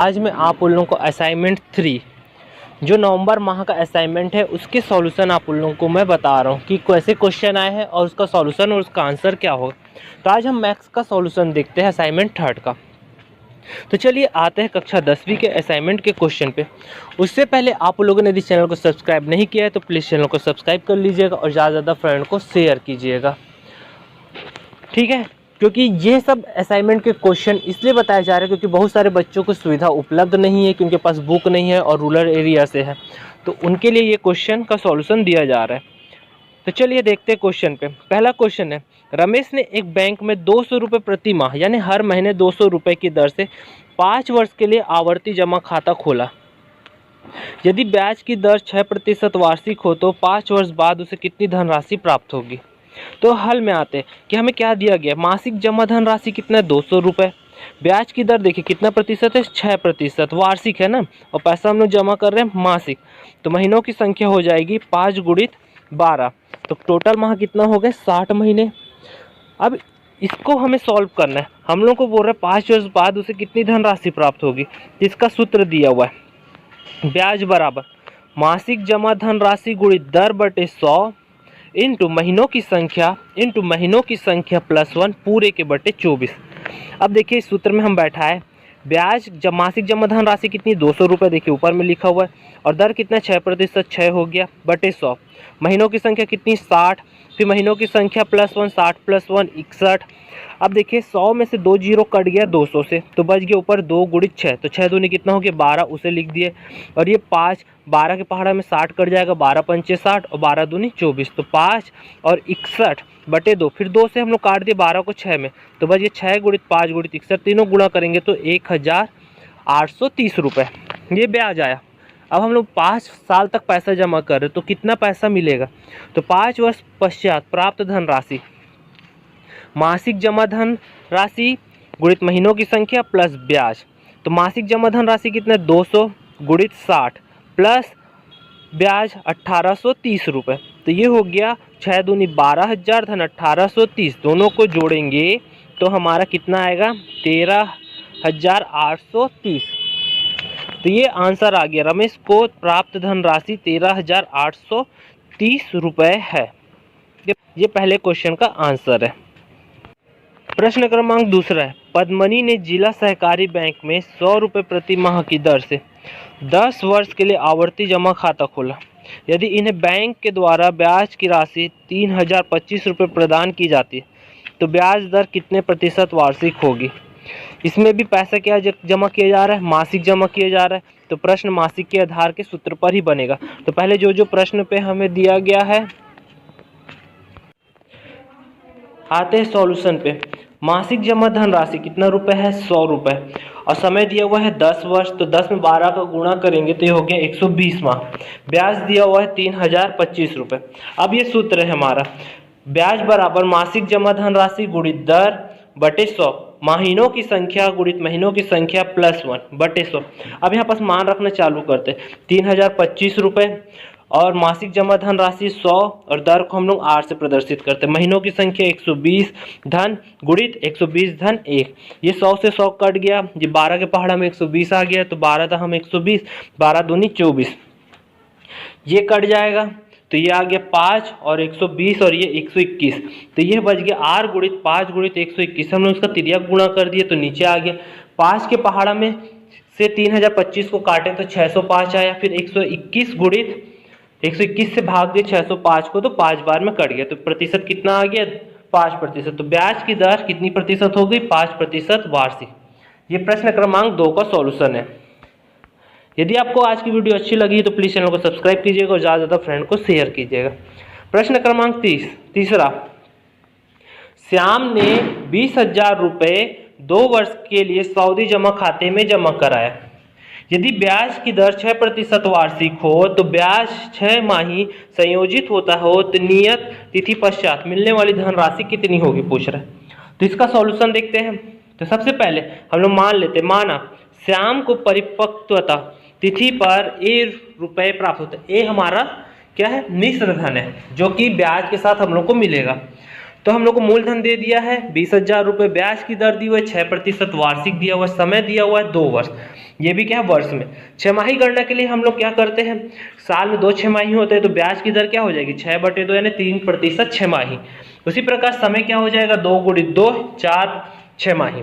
आज मैं आप उन लोगों को असाइनमेंट 3 जो नवंबर माह का असाइनमेंट है उसके सॉल्यूशन आप उन लोगों को मैं बता रहा हूँ कि कैसे क्वेश्चन आए हैं और उसका सॉल्यूशन और उसका आंसर क्या होगा। तो आज हम मैथ्स का सॉल्यूशन देखते हैं असाइनमेंट 3 का। तो चलिए आते हैं कक्षा 10वीं के असाइनमेंट के क्वेश्चन पे। उससे पहले आप लोगों ने यदि चैनल को सब्सक्राइब नहीं किया है तो प्लीज़ चैनल को सब्सक्राइब कर लीजिएगा और ज़्यादा से ज़्यादा फ्रेंड को शेयर कीजिएगा, ठीक है। क्योंकि ये सब असाइनमेंट के क्वेश्चन इसलिए बताए जा रहे हैं क्योंकि बहुत सारे बच्चों को सुविधा उपलब्ध नहीं है कि उनके पास बुक नहीं है और रूरल एरिया से है, तो उनके लिए ये क्वेश्चन का सॉल्यूशन दिया जा रहा है। तो चलिए देखते हैं क्वेश्चन पे। पहला क्वेश्चन है, रमेश ने एक बैंक में 200 रुपये प्रति माह यानी हर महीने 200 रुपये की दर से 5 वर्ष के लिए आवर्ती जमा खाता खोला। यदि ब्याज की दर 6% वार्षिक हो तो 5 वर्ष बाद उसे कितनी धनराशि प्राप्त होगी। तो हल में आते हैं कि हमें क्या दिया गया, मासिक जमा धन राशि कितना है 200 रुपये, ब्याज की दर देखिए कितना प्रतिशत है 6%, वार्षिक है ना, और पैसा हम लोग जमा कर रहे हैं मासिक, तो महीनों की संख्या हो जाएगी 5 गुणित 12, तो टोटल माह कितना हो गए 60 महीने। अब इसको हमें सॉल्व करना है, हम लोग को बोल रहे हैं 5 वर्ष बाद उसे कितनी धनराशि प्राप्त होगी। इसका सूत्र दिया हुआ है, ब्याज बराबर मासिक जमा धन राशि गुणित दर बटे 100 इंटू महीनों की संख्या प्लस 1 पूरे के बटे 24। अब देखिए इस सूत्र में हम बैठाए ब्याज मासिक जमा धन राशि कितनी 200 रुपये, देखिए ऊपर में लिखा हुआ है, और दर कितना 6%, 6 हो गया बटे 100, महीनों की संख्या कितनी 60, फिर महीनों की संख्या प्लस 1, 60 प्लस 1 61। अब देखिए 100 में से 2 जीरो कट गया 200 से, तो बच गया ऊपर 2 गुणित 6, तो 6 दूनी कितना हो गया 12, उसे लिख दिए। और ये 5, 12 के पहाड़ा में 60 कट जाएगा, 12 पंचे 60 और 12 दूनी 24, तो 5 और 61 बटे 2, फिर 2 से हम लोग काट दिए 12 को 6 में, तो बस ये 6 गुणित 5 गुणित 61 तीनों गुणा करेंगे तो 1830 रुपये ये ब्याज आया। अब हम लोग 5 साल तक पैसा जमा कर रहे तो कितना पैसा मिलेगा, तो 5 वर्ष पश्चात प्राप्त धन राशि मासिक जमा धन राशि गुणित महीनों की संख्या प्लस ब्याज, तो मासिक जमा धन राशि कितना 200 गुणित 60 प्लस ब्याज 1830 रुपये, तो ये हो गया 6 दूनी 12,000 धन 1830, दोनों को जोड़ेंगे तो हमारा कितना आएगा 13,830। तो ये आंसर आ गया, रमेश को प्राप्त धन राशि 13,830 रुपये है। ये पहले क्वेश्चन का आंसर है। प्रश्न क्रमांक दूसरा है, पद्मनी ने जिला सहकारी बैंक में 100 रुपये प्रति माह की दर से 10 वर्ष के लिए आवर्ती जमा खाता खोला। यदि इन्हें बैंक के द्वारा ब्याज की राशि 3,025 रुपये प्रदान की जाती है तो ब्याज दर कितने प्रतिशत वार्षिक होगी। इसमें भी पैसा क्या जमा किया जा रहा है, मासिक जमा किया जा रहा है, तो प्रश्न मासिक के आधार के सूत्र पर ही बनेगा। तो पहले जो प्रश्न पे हमें दिया गया है, आते हैं सॉल्यूशन पे। मासिक जमा धन राशि कितना रुपए है 100 रुपये, और समय दिया हुआ है 10 वर्ष, तो 10 में 12 का गुणा करेंगे तो ये हो गया 120 माह। ब्याज दिया हुआ है 3,025 रुपये। अब ये सूत्र है हमारा, ब्याज बराबर मासिक जमा धन राशि गुणित दर बटे 100, महीनों की संख्या गुणित महीनों की संख्या प्लस 1 बटे 100। अब यहाँ पास मान रखना चालू करते हैं, 3,025 रुपये और मासिक जमा धन राशि 100 और दर को हम लोग 8 से प्रदर्शित करते हैं, महीनों की संख्या 120 धन गुणित 120 धन 1, ये 100 से 100 कट गया, ये 12 के पहाड़ा में 120 आ गया, तो 12 था हम 120, 12 दूनी 24, ये कट जाएगा, तो ये आ गया 5 और 120 और ये 121, तो ये बच गया r गुणित 5 गुणित 121, हम लोग उसका तिर्यक गुणा कर दिए तो नीचे आ गया। 5 के पहाड़ा में से 3,025 को काटे तो 605 आया, फिर 121 गुणित 121 से भाग दिए 605 को तो 5 बार में कट गया, तो प्रतिशत कितना आ गया 5%, तो ब्याज की दर कितनी प्रतिशत हो गई 5% वार्षिक। ये प्रश्न क्रमांक 2 का सॉल्यूशन है। यदि आपको आज की वीडियो अच्छी लगी तो प्लीज़ चैनल को सब्सक्राइब कीजिएगा और ज़्यादा फ्रेंड को शेयर कीजिएगा। प्रश्न क्रमांक तीसरा, श्याम ने 20,000 रुपये 2 वर्ष के लिए सावधि जमा खाते में जमा कराया। यदि ब्याज की दर 6% वार्षिक हो तो ब्याज 6 माही संयोजित होता हो तो नियत तिथि पश्चात मिलने वाली धनराशि कितनी होगी पूछ रहा है। तो इसका सॉल्यूशन देखते हैं। तो सबसे पहले हम लोग मान लेते, माना श्याम को परिपक्वता तिथि पर ए रुपये प्राप्त होता है। ए हमारा क्या है, मिश्र धन है जो कि ब्याज के साथ हम लोग को मिलेगा। तो हम लोग को मूलधन दे दिया है 20,000 रुपये, ब्याज की दर दी हुई है 6% वार्षिक दिया हुआ है, समय दिया हुआ है 2 वर्ष, ये भी क्या है वर्ष में। छमाही गणना के लिए हम लोग क्या करते हैं, साल में 2 छमाही होते हैं, तो ब्याज की दर क्या हो जाएगी 6/2 यानी 3% छमाही। उसी प्रकार समय क्या हो जाएगा 2 × 2 4 छमाही।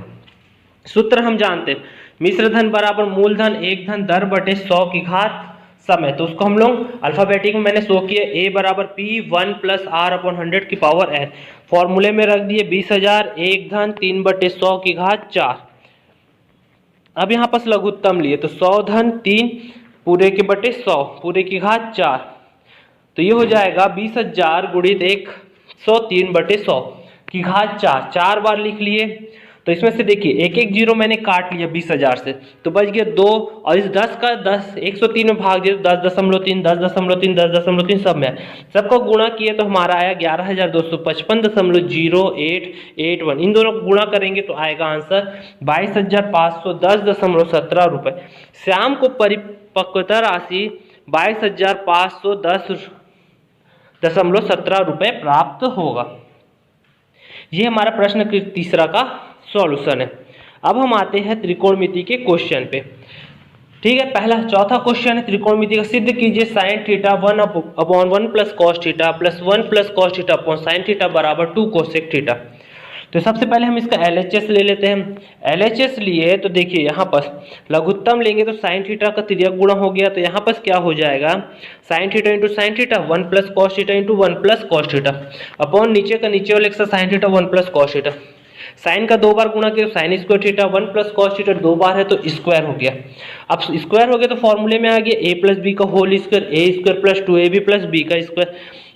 सूत्र हम जानते हैं, मिश्र धन बराबर मूलधन 1 धन दर बटे 100 की घात समय। तो उसको हम लोग अल्फाबेटिक में मैंने शो किया, a बराबर P1 + R/100 की पावर n, फॉर्मूले में रख दिए 20,000 1 धन 3/100 की घात 4। अब यहाँ पर लघुत्तम लिए तो 100 धन 3 पूरे के बटे 100 पूरे की घात 4, तो ये हो जाएगा 20,000 गुणित 100 3/100 की घात 4, 4 बार लिख लिए। तो इसमें से देखिए एक एक जीरो मैंने काट लिया 20,000 से, तो बच गया 2, और इस 10 का 10 103 में भाग दिया तो 10.3 10.3 10.3 सब में सबको गुणा किए तो हमारा आया 11,255.0881। इन दोनों को गुणा करेंगे तो आएगा आंसर 22,510.17 रुपये। श्याम को परिपक्वता राशि 22,510.17 रुपये प्राप्त होगा। ये हमारा प्रश्न तीसरा का सॉल्यूशन है। अब हम आते हैं त्रिकोणमिति के क्वेश्चन पे। ठीक है, पहला चौथा क्वेश्चन है त्रिकोणमिति का, सिद्ध कीजिए sin θ 1/1 + cos θ + 1 + cos θ sin θ बराबर 2 cosec θ। तो सबसे पहले हम इसका LHS ले लेते हैं। LHS लिए तो देखिए यहाँ पर लघुत्तम लेंगे तो sin θ का तिर्यक गुणा हो गया, तो यहाँ पर क्या हो जाएगा sin θ × sin θ 1 + cos θ × 1 + cos θ upon नीचे का नीचे वाले sin θ 1 + cos θ। साइन का 2 बार गुणा किया sin square theta 1 + cos theta 2 बार है तो स्क्वायर हो गया। अब स्क्वायर हो गया तो फॉर्मूले में आ गया a + b का whole square a² + 2ab + b का स्क्वायर।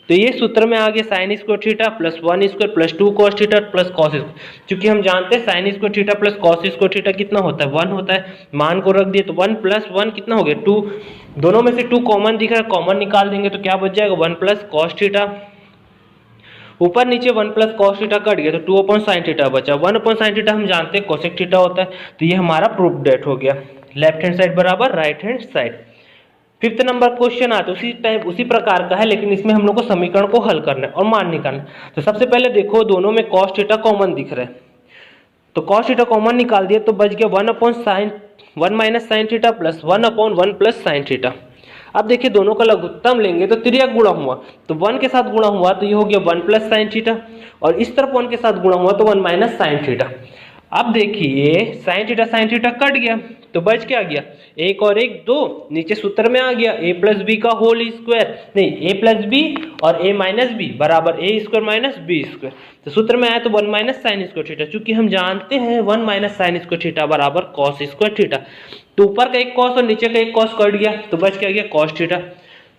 तो ये सूत्र में आ गया sin square theta + 1 square + 2 cos theta + cos square. क्योंकि हम जानते हैं sin square theta + cos square theta कितना होता है 1 होता है, मान को रख दिए तो 1 + 1 कितना हो गया 2, दोनों में से 2 कॉमन दिख रहा है, कॉमन निकाल देंगे तो क्या बच जाएगा 1 + cos थीटा, ऊपर नीचे 1 + cos थीटा कट गया तो 2/sin थीटा बचा, 1/sin थीटा हम जानते हैं कोसेक थीटा होता है। तो ये हमारा प्रूफ डेट हो गया, लेफ्ट हैंड साइड बराबर right hand side. Fifth number question आता है उसी प्रकार का है, लेकिन इसमें हम लोग को समीकरण को हल करना है और मान निकालना है। तो सबसे पहले देखो दोनों में cos थीटा कॉमन दिख रहा है, तो cos थीटा कॉमन निकाल दिया तो बच गया 1 - sin थीटा + 1/1 + sin थीटा। अब देखिए दोनों का लघुत्तम लेंगे तो तिर्यक गुणा हुआ, तो 1 के साथ गुणा हुआ तो ये हो गया 1 + sin थीटा, और इस तरफ 1 के साथ गुणा हुआ तो 1 - sin थीटा। अब देखिए sin थीटा कट गया तो बच क्या गया 1 और 1 2, नीचे सूत्र में आ गया a + b का होल स्क्वायर, नहीं a + b और a - b बराबर a² - b²। तो सूत्र में आया तो 1 - sin स्क्वायर थीटा, चूंकि हम जानते हैं 1 - sin स्क्वायर थीटा बराबर cos स्क्वायर थीटा। तो ऊपर का एक cos और नीचे का एक cos कट गया तो बच क्या गया cos थीटा।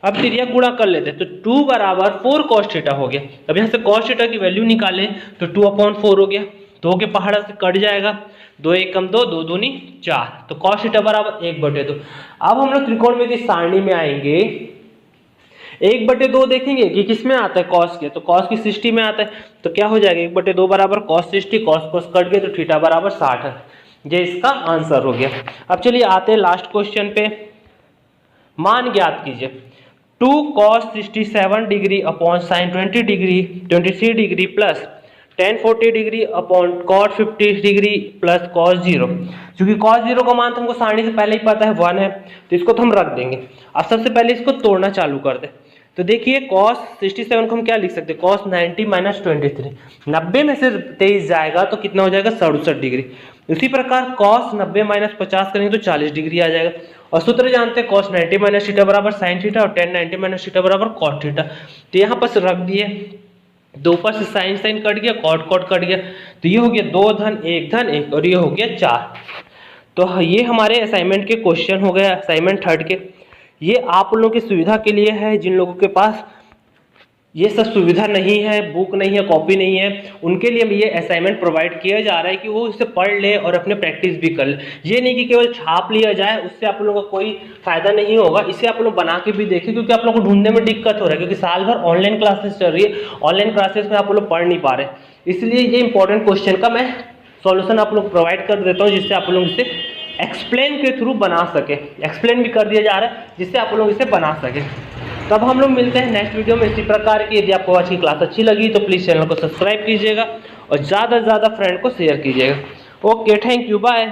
अब तिर्यक गुणा कर लेते हैं तो 2 बराबर 4 cos थीटा हो गया। अब यहाँ से cos थीटा की वैल्यू निकालें तो 2/4 हो गया, 2 के पहाड़ा से कट जाएगा, 2 1 कम 2 2 दूनी 4, तो cos थीटा बराबर 1/2। अब हम लोग त्रिकोणमिति सारणी में आएंगे, 1/2 देखेंगे कि किस में आता है cos के, तो cos की 60 में आता है, तो क्या हो जाएगा 1/2 बराबर cos 60, cos कट गए तो थीटा बराबर 60 है। ये इसका आंसर हो गया। अब चलिए आते हैं लास्ट क्वेश्चन पे, मान ज्ञात कीजिए 2 cos 67 degree upon sin 23 degree plus tan 40 degree upon cot 50 degree plus cos 0। क्योंकि cos 0 का मान तो हमको सारणी से पहले ही पता है 1 है, तो इसको तो हम रख देंगे। अब सबसे पहले इसको तोड़ना चालू कर दे, तो देखिए cos 67 को हम क्या लिख सकते हैं cos 90 - 23, 90 में से 23 जाएगा तो कितना हो जाएगा 67 डिग्री। उसी प्रकार cos 90 - 50 करेंगे तो 40 डिग्री आ जाएगा, और सूत्र जानते हैं cos 90 - थीटा बराबर sin थीटा और tan 90 - थीटा बराबर cot थीटा। तो यहाँ पर रख दिए, 2 पर से sin कट गया, cot कट गया, तो ये हो गया 2 धन 1 धन 1 और ये हो गया 4। तो ये हमारे असाइनमेंट के क्वेश्चन हो गए, असाइनमेंट 3 के। ये आप लोगों की सुविधा के लिए है, जिन लोगों के पास ये सब सुविधा नहीं है, बुक नहीं है, कॉपी नहीं है, उनके लिए ये असाइनमेंट प्रोवाइड किया जा रहा है कि वो इसे पढ़ ले और अपने प्रैक्टिस भी कर ले। ये नहीं कि केवल छाप लिया जाए, उससे आप लोगों का कोई फायदा नहीं होगा। इसे आप लोग बना के भी देखें, क्योंकि आप लोगों को ढूंढने में दिक्कत हो रहा है, क्योंकि साल भर ऑनलाइन क्लासेस चल रही है, ऑनलाइन क्लासेस में आप लोग पढ़ नहीं पा रहे। इसलिए ये इंपॉर्टेंट क्वेश्चन का मैं सॉल्यूशन आप लोग प्रोवाइड कर देता हूँ, जिससे आप लोग इसे एक्सप्लेन के थ्रू बना सके, एक्सप्लेन भी कर दिया जा रहा है जिससे आप लोग इसे बना सके। तब हम लोग मिलते हैं नेक्स्ट वीडियो में इसी प्रकार की। यदि आपको आज की क्लास अच्छी लगी तो प्लीज़ चैनल को सब्सक्राइब कीजिएगा और ज़्यादा से ज़्यादा फ्रेंड को शेयर कीजिएगा। Okay, thank you, bye.